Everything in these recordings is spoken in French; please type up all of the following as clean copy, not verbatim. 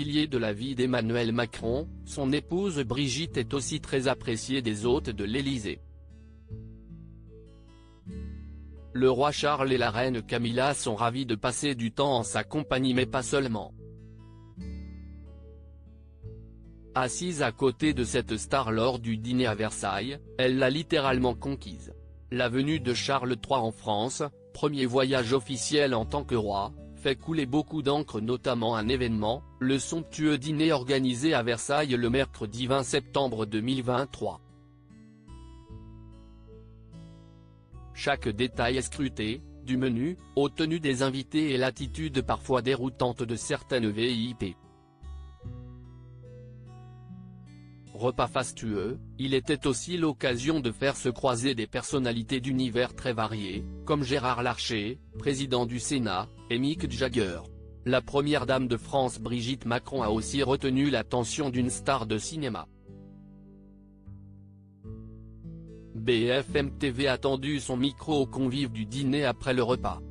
pilier de la vie d'Emmanuel Macron, son épouse Brigitte est aussi très appréciée des hôtes de l'Élysée. Le roi Charles et la reine Camilla sont ravis de passer du temps en sa compagnie, mais pas seulement. Assise à côté de cette star lors du dîner à Versailles, elle l'a littéralement conquise. La venue de Charles III en France, premier voyage officiel en tant que roi, fait couler beaucoup d'encre, notamment un événement, le somptueux dîner organisé à Versailles le mercredi 20 septembre 2023. Chaque détail est scruté, du menu, aux tenues des invités et l'attitude parfois déroutante de certaines VIP. Repas fastueux, il était aussi l'occasion de faire se croiser des personnalités d'univers très variés, comme Gérard Larcher, président du Sénat, et Mick Jagger. La première dame de France Brigitte Macron a aussi retenu l'attention d'une star de cinéma. BFM TV a tendu son micro aux convives du dîner après le repas.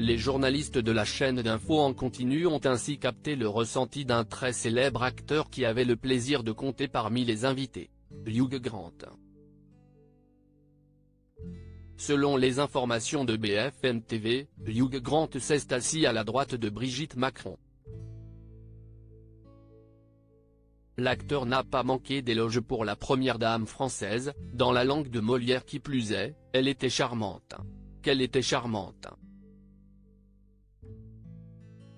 Les journalistes de la chaîne d'info en continu ont ainsi capté le ressenti d'un très célèbre acteur qui avait le plaisir de compter parmi les invités, Hugh Grant. Selon les informations de BFM TV, Hugh Grant s'est assis à la droite de Brigitte Macron. L'acteur n'a pas manqué d'éloges pour la première dame française, dans la langue de Molière qui plus est, elle était charmante. Qu'elle était charmante.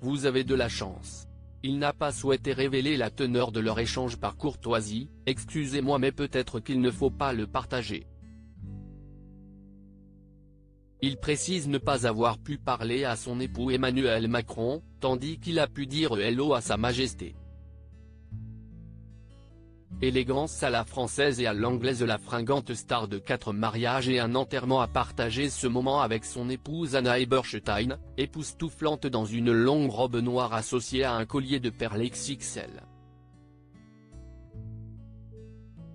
Vous avez de la chance. Il n'a pas souhaité révéler la teneur de leur échange par courtoisie, excusez-moi mais peut-être qu'il ne faut pas le partager. Il précise ne pas avoir pu parler à son époux Emmanuel Macron, tandis qu'il a pu dire hello à sa majesté. Élégance à la française et à l'anglaise, la fringante star de 4 mariages et un enterrement a partagé ce moment avec son épouse Anna Eberstein, époustouflante dans une longue robe noire associée à un collier de perles XXL.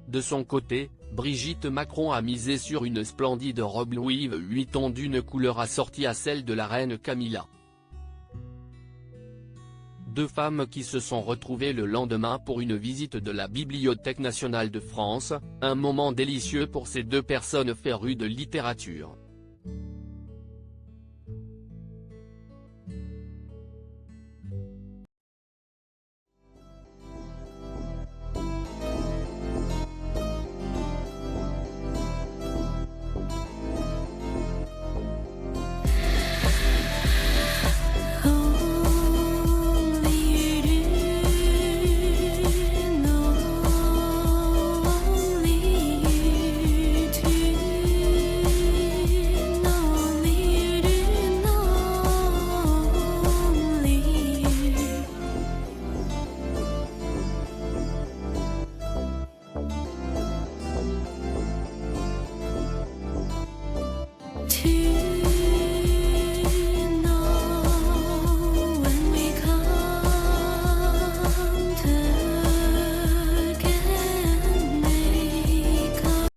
De son côté, Brigitte Macron a misé sur une splendide robe Louis Vuitton d'une couleur assortie à celle de la reine Camilla. Deux femmes qui se sont retrouvées le lendemain pour une visite de la Bibliothèque nationale de France, un moment délicieux pour ces deux personnes férues de littérature.